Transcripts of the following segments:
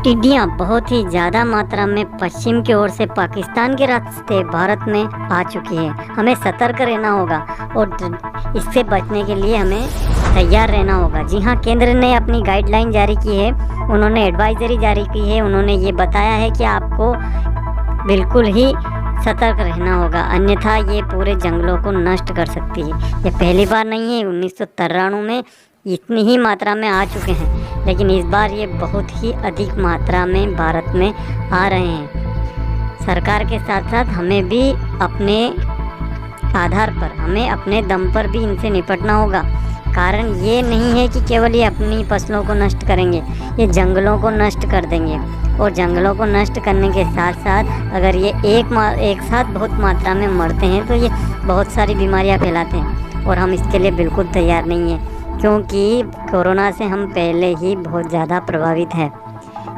टिड्डियाँ बहुत ही ज़्यादा मात्रा में पश्चिम की ओर से पाकिस्तान के रास्ते भारत में आ चुकी है। हमें सतर्क रहना होगा और इससे बचने के लिए हमें तैयार रहना होगा। जी हाँ, केंद्र ने अपनी गाइडलाइन जारी की है, उन्होंने एडवाइजरी जारी की है, उन्होंने ये बताया है कि आपको बिल्कुल ही सतर्क रहना होगा, अन्यथा ये पूरे जंगलों को नष्ट कर सकती है। ये पहली बार नहीं है, 1993 में इतनी ही मात्रा में आ चुके हैं, लेकिन इस बार ये बहुत ही अधिक मात्रा में भारत में आ रहे हैं। सरकार के साथ साथ हमें भी अपने आधार पर, हमें अपने दम पर भी इनसे निपटना होगा। कारण ये नहीं है कि केवल ये अपनी फसलों को नष्ट करेंगे, ये जंगलों को नष्ट कर देंगे। और जंगलों को नष्ट करने के साथ साथ अगर ये एक साथ बहुत मात्रा में मरते हैं तो ये बहुत सारी बीमारियां फैलाते हैं, और हम इसके लिए बिल्कुल तैयार नहीं हैं, क्योंकि कोरोना से हम पहले ही बहुत ज़्यादा प्रभावित हैं।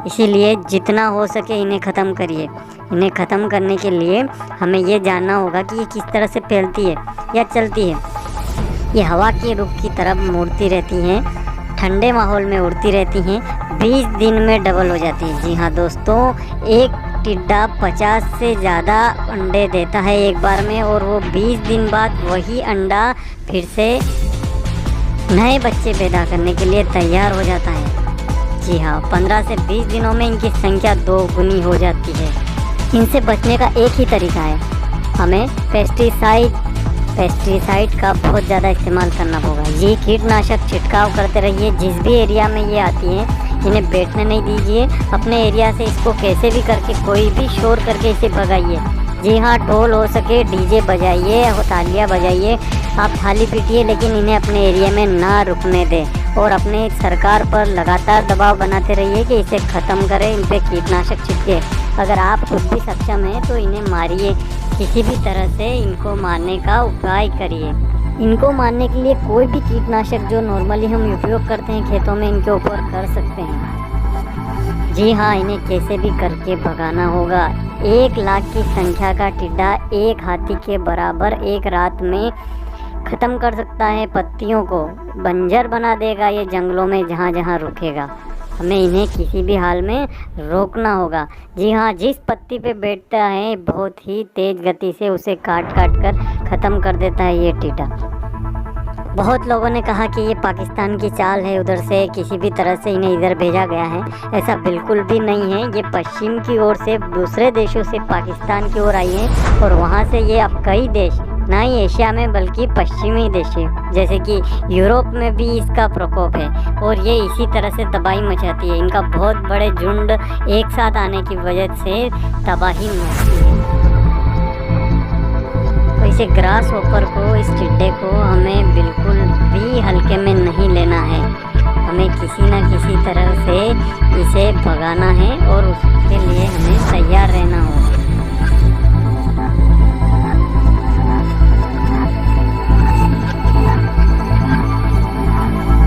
इसीलिए जितना हो सके इन्हें ख़त्म करिए। इन्हें ख़त्म करने के लिए हमें ये जानना होगा कि ये किस तरह से फैलती है या चलती है। ये हवा के रुख की तरफ मुड़ती रहती हैं, ठंडे माहौल में उड़ती रहती हैं, 20 दिन में डबल हो जाती है। जी हाँ दोस्तों, एक टिड्डा 50 से ज़्यादा अंडे देता है एक बार में, और वो 20 दिन बाद वही अंडा फिर से नए बच्चे पैदा करने के लिए तैयार हो जाता है। जी हाँ, 15 से 20 दिनों में इनकी संख्या 2 गुनी हो जाती है। इनसे बचने का एक ही तरीका है, हमें पेस्टिसाइड का बहुत ज़्यादा इस्तेमाल करना होगा। ये कीटनाशक छिड़काव करते रहिए। जिस भी एरिया में ये आती हैं इन्हें बैठने नहीं दीजिए। अपने एरिया से इसको कैसे भी करके, कोई भी शोर करके इसे भगाइए। जी हाँ, ढोल हो सके डीजे बजाइए, तालियाँ बजाइए, आप थाली पीटिए, लेकिन इन्हें अपने एरिया में ना रुकने दें। और अपने सरकार पर लगातार दबाव बनाते रहिए कि इसे ख़त्म करें, इन पर कीटनाशक छिड़के। अगर आप खुद भी सक्षम हैं तो इन्हें मारिए, किसी भी तरह से इनको मारने का उपाय करिए। इनको मारने के लिए कोई भी कीटनाशक जो नॉर्मली हम उपयोग करते हैं खेतों में, इनके ऊपर कर सकते हैं। जी हाँ, इन्हें कैसे भी करके भगाना होगा। 1 लाख की संख्या का टिड्डा एक हाथी के बराबर एक रात में ख़त्म कर सकता है। पत्तियों को बंजर बना देगा ये जंगलों में जहाँ जहाँ रुकेगा। हमें इन्हें किसी भी हाल में रोकना होगा। जी हाँ, जिस पत्ती पे बैठता है बहुत ही तेज़ गति से उसे काट कर ख़त्म कर देता है ये टिड्डा। बहुत लोगों ने कहा कि ये पाकिस्तान की चाल है, उधर से किसी भी तरह से इन्हें इधर भेजा गया है। ऐसा बिल्कुल भी नहीं है। ये पश्चिम की ओर से, दूसरे देशों से पाकिस्तान की ओर आई है, और वहाँ से ये अब कई देश, ना ही एशिया में बल्कि पश्चिमी देश है, जैसे कि यूरोप में भी इसका प्रकोप है, और ये इसी तरह से तबाही मचाती है। इनका बहुत बड़े झुंड एक साथ आने की वजह से तबाही मचती है। तो इसे ग्रास होपर को, इस टिड्डे को हमें बिल्कुल भी हल्के में नहीं लेना है। हमें किसी न किसी तरह से इसे भगाना है, और उसके लिए हमें तैयार रहना होगा।